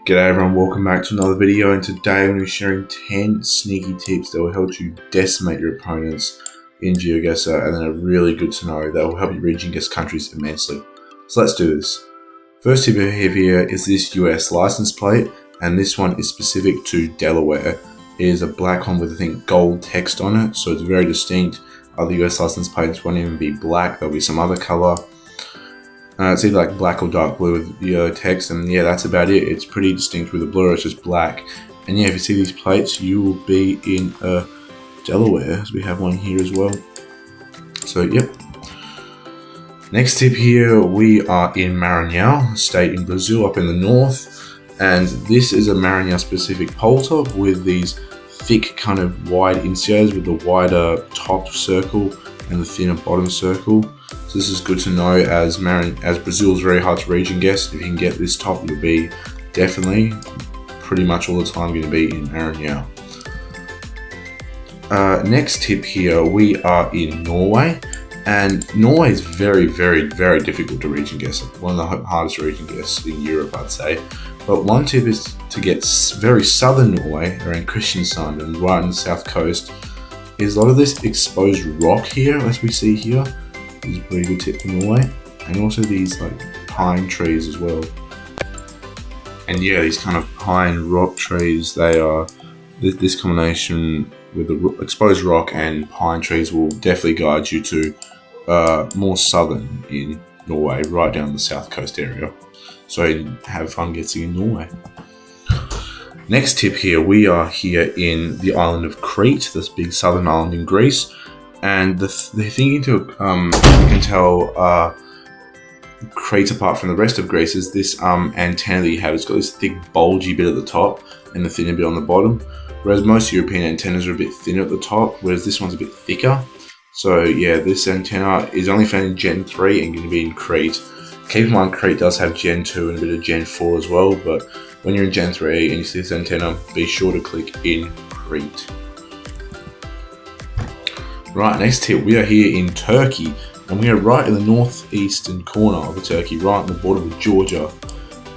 G'day everyone, welcome back to another video, and today I'm going to be sharing 10 sneaky tips that will help you decimate your opponents in GeoGuessr, and then are really good to know that will help you region guess countries immensely. So let's do this. First tip I have here is this US license plate, and this one is specific to Delaware. It is a black one with I think gold text on it, so it's very distinct. Other US license plates won't even be black, there'll be some other color. It's either like black or dark blue with yellow text, and yeah, that's about it. It's pretty distinct with the blur, it's just black. And yeah, if you see these plates, you will be in Delaware, as we have one here as well. So yep. Next tip here, we are in Maranhão, state in Brazil, up in the north. And this is a Maranhão specific pole top with these thick kind of wide inserts with the wider top circle and the thinner bottom circle. So this is good to know as Brazil is very hard to region guess. If you can get this top, you'll be definitely pretty much all the time going to be in Maranhão. Next tip here, we are in Norway, and Norway is very, very, very difficult to region guess. One of the hardest to region guess in Europe, I'd say. But one tip is to get very southern Norway, around Kristiansand and right on the south coast. Is a lot of this exposed rock here, as we see here. This is a pretty good tip for Norway. And also these like pine trees as well. And yeah, these kind of pine rock trees, they are, this combination with the exposed rock and pine trees will definitely guide you to more southern in Norway, right down the south coast area. So have fun guessing in Norway. Next tip here, we are here in the island of Crete, this big southern island in Greece. And the thing you can tell Crete apart from the rest of Greece is this antenna that you have. It's got this thick bulgy bit at the top and the thinner bit on the bottom. Whereas most European antennas are a bit thinner at the top, whereas this one's a bit thicker. So yeah, this antenna is only found in Gen 3 and going to be in Crete. Keep in mind, Crete does have Gen 2 and a bit of Gen 4 as well, but when you're in Gen 3 and you see this antenna, be sure to click in Crete. Right, next tip, we are here in Turkey, and we are right in the northeastern corner of the Turkey, right on the border with Georgia.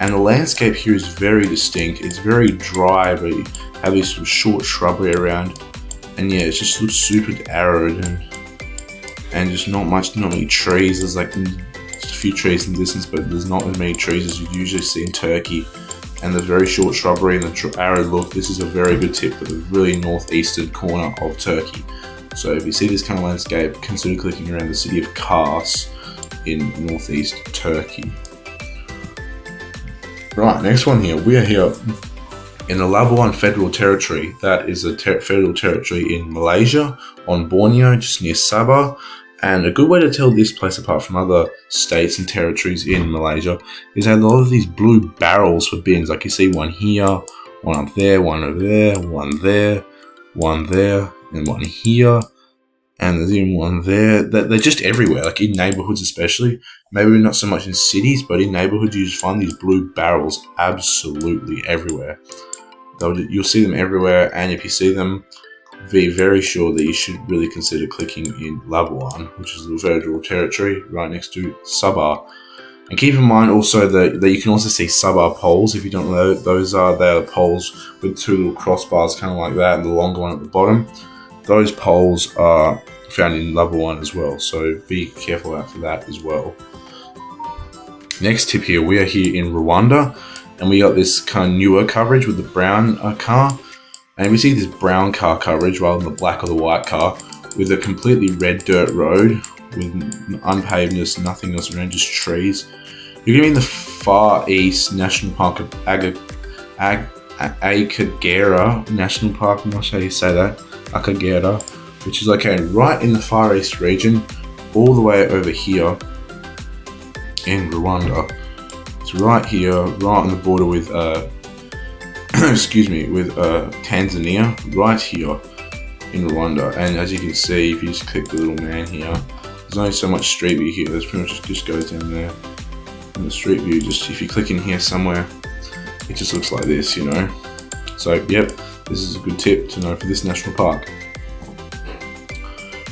And the landscape here is very distinct. It's very dry, but you have this sort of short shrubbery around, and yeah, it just looks super arid and just not many trees. There's like just a few trees in the distance, but there's not as many trees as you usually see in Turkey. And the very short shrubbery and the arid look, this is a very good tip for the really northeastern corner of Turkey. So if you see this kind of landscape, consider clicking around the city of Kars in northeast Turkey. Right, next one here. We are here in the Labuan Federal Territory. That is a federal territory in Malaysia, on Borneo, just near Sabah. And a good way to tell this place apart from other states and territories in Malaysia is that a lot of these blue barrels for bins. Like you see one here, one up there, one over there, one there, one there, and one here, and there's even one there. They're just everywhere, like in neighborhoods especially. Maybe not so much in cities, but in neighborhoods you just find these blue barrels absolutely everywhere. You'll see them everywhere, and if you see them, be very sure that you should really consider clicking in Labuan, which is the federal territory right next to Sabah. And keep in mind also that you can also see Sabah poles. If you don't know, they are poles with two little crossbars kind of like that, and the longer one at the bottom. Those poles are found in Labuan as well, so be careful out for that as well. Next tip here, we are here in Rwanda, and we got this kind of newer coverage with the brown car. And we see this brown car coverage rather than the black or the white car, with a completely red dirt road with unpavedness, nothing else around, just trees. You're going to be in the Far East National Park of Akagera National Park. I'm not sure how you say that. Akagera, which is located right in the Far East region, all the way over here in Rwanda. It's right here, right on the border with Tanzania, right here in Rwanda. And as you can see, if you just click the little man here, there's only so much street view here. There's pretty much just goes down there. And the street view, just if you click in here somewhere, it just looks like this, you know. So yep, this is a good tip to know for this national park.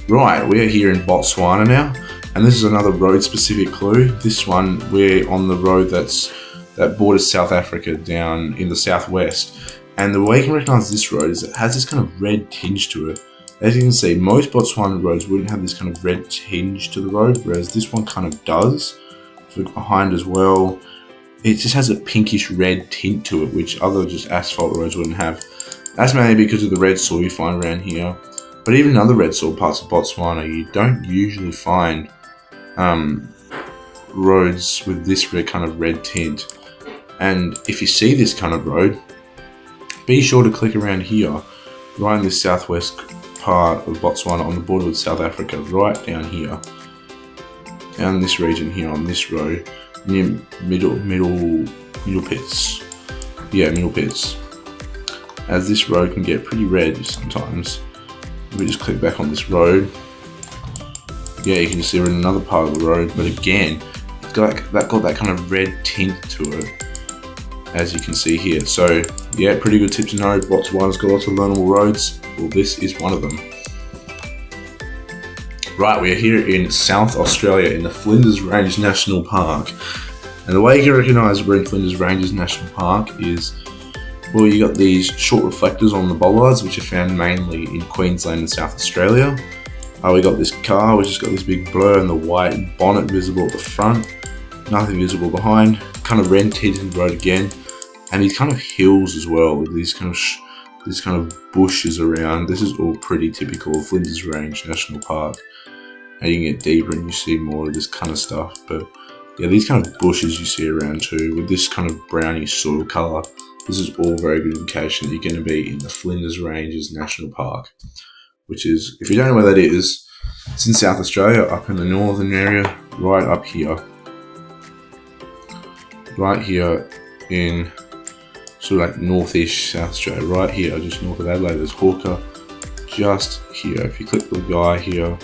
Right, we are here in Botswana now, and this is another road specific clue. This one, we're on the road that's that borders South Africa down in the southwest. And the way you can recognise this road is it has this kind of red tinge to it. As you can see, most Botswana roads wouldn't have this kind of red tinge to the road, whereas this one kind of does. If you look behind as well, it just has a pinkish red tint to it, which other just asphalt roads wouldn't have. That's mainly because of the red soil you find around here. But even in other red soil parts of Botswana, you don't usually find roads with this kind of red tint. And if you see this kind of road, be sure to click around here, right in this southwest part of Botswana on the border with South Africa, right down here, down this region here on this road, near middle pits. Yeah, middle pits. As this road can get pretty red sometimes. If we just click back on this road, yeah, you can just see we're in another part of the road, but again, it's got that kind of red tint to it, as you can see here. So yeah, pretty good tip to know. Botswana's got lots of learnable roads. Well, this is one of them. Right, we are here in South Australia in the Flinders Ranges National Park. And the way you can recognise we're in Flinders Ranges National Park is, well, you got these short reflectors on the bollards, which are found mainly in Queensland and South Australia. We got this car, which has got this big blur and the white bonnet visible at the front, nothing visible behind, kind of red tinted road again, and these kind of hills as well, with these kind of bushes around. This is all pretty typical of Flinders Range National Park. And you can get deeper and you see more of this kind of stuff, but yeah, these kind of bushes you see around too, with this kind of browny soil colour. This is all very good indication that you're going to be in the Flinders Ranges National Park, which is, if you don't know where that is, it's in South Australia, up in the northern area, right up here. Right here in sort of like northeast South Australia, right here, just north of Adelaide. There's Hawker, just here. If you click the guy here,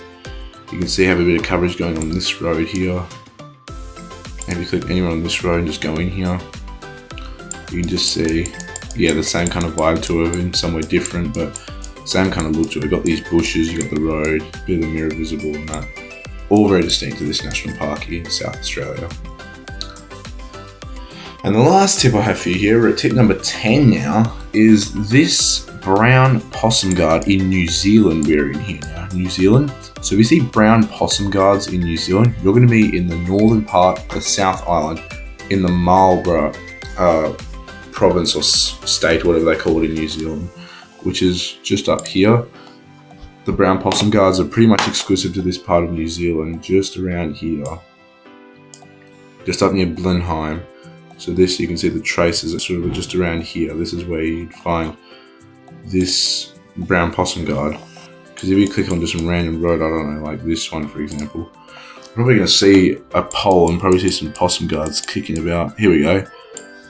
you can see I have a bit of coverage going on this road here. And if you click anywhere on this road and just go in here, you can just see, yeah, the same kind of vibe to it, in somewhere different, but same kind of look to it. We've got these bushes, you've got the road, a bit of the mirror visible and that. All very distinct to this national park in South Australia. And the last tip I have for you here, we're at tip number 10 now, is this brown possum guard in New Zealand we're in here now. New Zealand. So if you see brown possum guards in New Zealand, you're going to be in the northern part of the South Island in the Marlborough province or state, whatever they call it in New Zealand, which is just up here. The brown possum guards are pretty much exclusive to this part of New Zealand, just around here, just up near Blenheim. So this, you can see the traces are sort of just around here. This is where you'd find this brown possum guard. Because if you click on just some random road, I don't know, like this one for example, you're probably going to see a pole and probably see some possum guards kicking about. Here we go.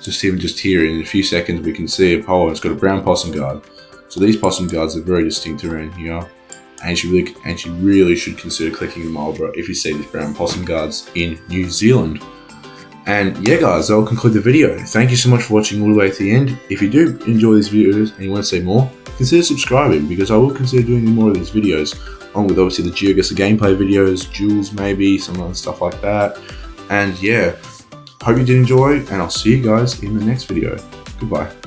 Just here in a few seconds we can see a pole and it's got a brown possum guard. So these possum guards are very distinct around here, and you really should consider clicking the Marlborough if you see these brown possum guards in New Zealand. And yeah guys, that'll conclude the video. Thank you so much for watching all the way to the end. If you do enjoy these videos and you want to see more, consider subscribing, because I will consider doing more of these videos, along with obviously the GeoGuessr gameplay videos, duels maybe, some other stuff like that. And yeah, hope you did enjoy, and I'll see you guys in the next video. Goodbye.